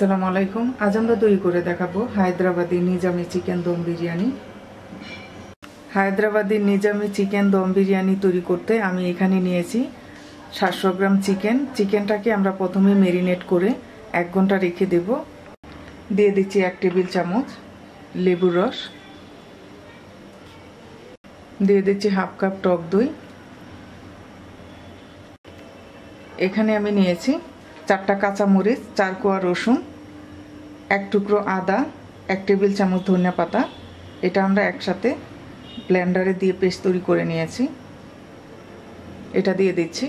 আসসালামু আলাইকুম। আজ আমরা তৈরি করে দেখাবো হায়দ্রাবাদি নিজামি চিকেন দম বিরিয়ানি। হায়দ্রাবাদি নিজামি চিকেন দম বিরিয়ানি তৈরি করতে আমি এখানে নিয়েছি 700 গ্রাম চিকেন। চিকেনটাকে আমরা প্রথমে ম্যারিনেট করে 1 ঘন্টা রেখে দেব। দিয়ে দিচ্ছি 1 টেবিল চামচ লেবুর রস, দিয়ে দিচ্ছি হাফ কাপ টক দই। এখানে আমি নিয়েছি 4টা কাঁচা মরিচ, 4 কোয়া রসুন, 1 টুকরো আদা, 1 টেবিল চামচ ধনিয়া পাতা। এটা আমরা একসাথে ব্লেন্ডারে দিয়ে পেস্ট তৈরি করে নিয়েছি। এটা দিয়ে দিচ্ছি।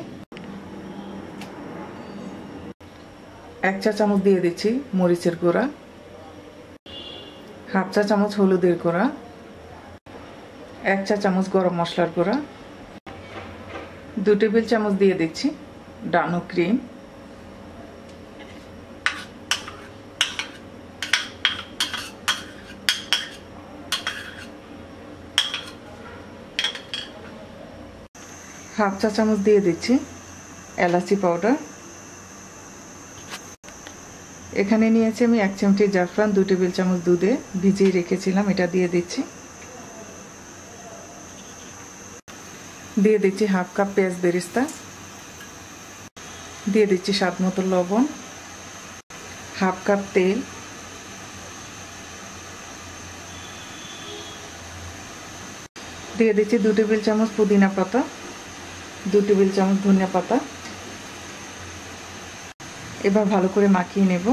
1 চা চামচ দিয়ে দিচ্ছি মরিচের গুঁড়া, হাফ চা চামচ হলুদের গুঁড়া, 1 চা চামচ গরম মশলার গুঁড়া, 2 টেবিল চামচ দিয়ে দিচ্ছি ডানো ক্রিম, হাফ চা চামচ দিয়ে দিচ্ছি এলাচি পাউডার। এখানে নিয়েছি আমি 1 চিমটি জাফরান, 2 টেবিল চামচ দুধে ভিজিয়ে রেখেছিলাম, এটা দিয়ে দিচ্ছি। দিয়ে দিচ্ছি হাফ কাপ পেঁয়াজ বেরেস্তা, দিয়ে দিচ্ছি স্বাদ মতো লবণ, হাফ কাপ তেল, দিয়ে দিচ্ছি 2 টেবিল চামচ পুদিনা পাতা, 2 টেবিল চামচ ধনিয়া পাতা। এবার ভালো করে মাখিয়ে নেব।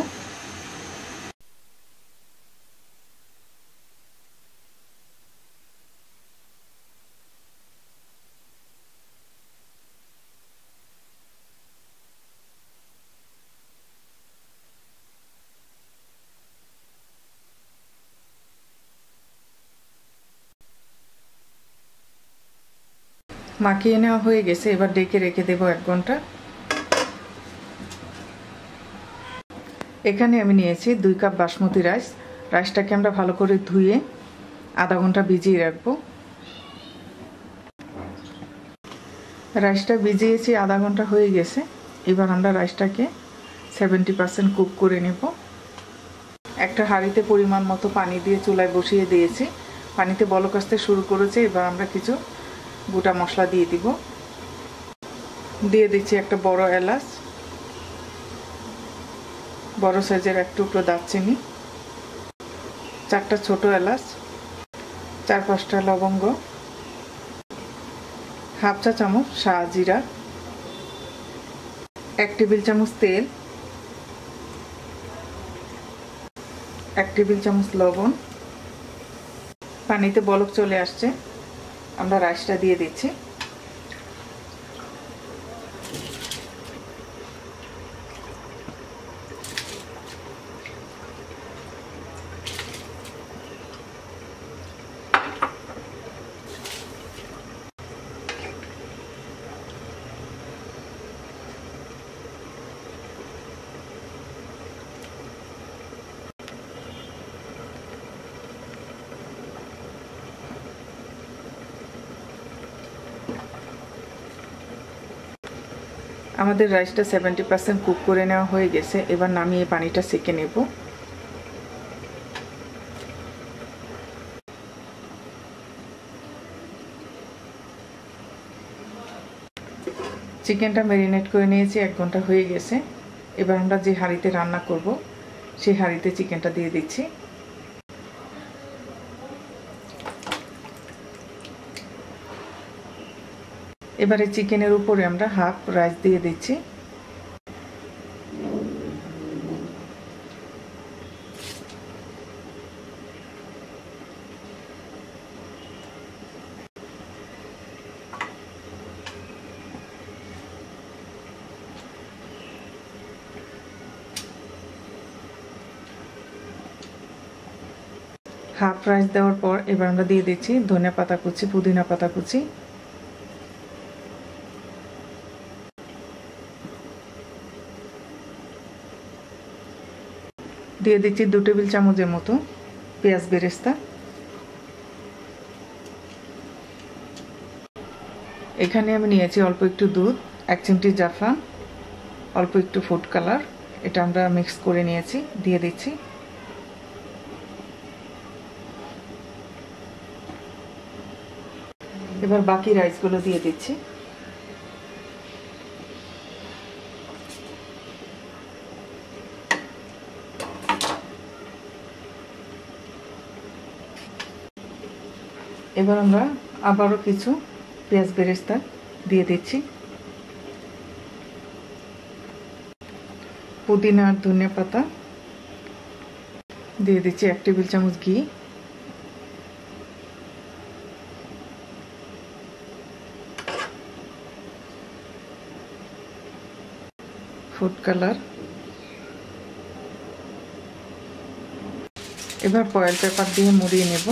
মাখিয়ে নেওয়া হয়ে গেছে, এবার ডেকে রেখে দেব 1 ঘন্টা। এখানে আমি নিয়েছি 2 কাপ বাসমতি রাইস। রাইসটাকে আমরা ভালো করে ধুয়ে আধা ঘন্টা ভিজিয়ে রাখবো। রাইসটা ভিজিয়েছি, আধা ঘন্টা হয়ে গেছে। এবার আমরা রাইসটাকে 70% কুক করে নেব। একটা হাঁড়িতে পরিমাণ মতো পানি দিয়ে চুলায় বসিয়ে দিয়েছি। পানিতে বলক আসতে শুরু করেছে। এবার আমরা কিছু গোটা মশলা দিয়ে দিব। দিয়ে দিচ্ছি একটা বড় এলাচ, বড় সাইজের 1 টুকরো দারচিনি, 4টা ছোট এলাচ, 4-5টা লবঙ্গ, হাফ চা চামচ শাহজিরা, 1 টেবিল চামচ তেল, 1 টেবিল চামচ লবণ। পানিতে বলক চলে আসছে, আমরা রাইসটা দিয়ে দিচ্ছি। আমাদের রাইসটা 70% কুক করে নেওয়া হয়ে গেছে। এবার নামিয়ে পানিটা সেকে নেব। চিকেনটা ম্যারিনেট করে নিয়েছি, 1 ঘন্টা হয়ে গেছে। এবার আমরা যে হাঁড়িতে রান্না করব সেই হাঁড়িতে চিকেনটা দিয়ে দিচ্ছি। এবারে চিকেনের উপরে আমরা হাফ রাইস দিয়ে দিচ্ছি। হাফ রাইস দেওয়ার পর এবার আমরা দিয়ে দিচ্ছি ধনিয়া পাতা কুচি, পুদিনা পাতা কুচি, দিয়ে দিচ্ছি 2 টেবিল চামচের মতো পেঁয়াজ বেরেস্তা। এখানে আমি নিয়েছি অল্প একটু দুধ, 1 চিমটি জাফরান, অল্প একটু ফুড কালার, এটা আমরা মিক্স করে নিয়েছি, দিয়ে দিচ্ছি। এবার বাকি রাইসগুলো দিয়ে দিচ্ছি। এবার আমরা আবারও কিছু পেঁয়াজ বেরেস্তা দিয়ে দিচ্ছি, পুদিনা আর ধনিয়া পাতা দিয়ে দিচ্ছি, 1 টেবিল চামচ ঘি, ফুড কালার। এবার ফয়েল পেপার দিয়ে মুড়িয়ে নেব।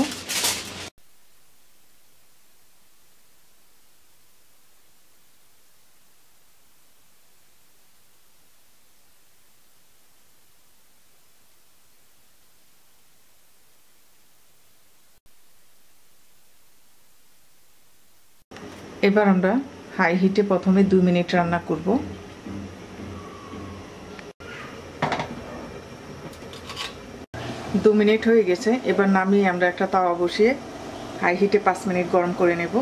এবার আমরা হাই হিটে প্রথমে 2 মিনিট রান্না করব। দু মিনিট হয়ে গেছে। এবার নামিয়ে আমরা একটা তাওয়া বসিয়ে হাই হিটে 5 মিনিট গরম করে নেব।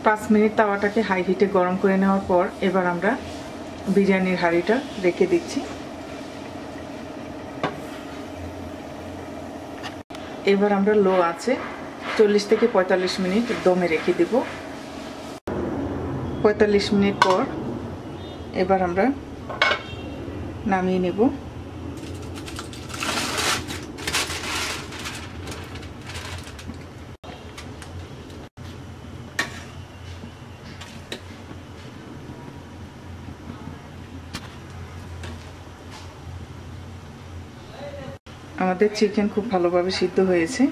পাঁচ মিনিট তাওয়াটাকে হাই হিটে গরম করে নেওয়ার পর এবার আমরা বিরিয়ানির হাঁড়িটা রেখে দিচ্ছি। এবার আমরা লো আছে 40 থেকে 45 মিনিট দমে রেখে দেব। 45 মিনিট পর এবার আমরা নামিয়ে নেব। আমাদের চিকেন খুব ভালোভাবে সিদ্ধ হয়েছে।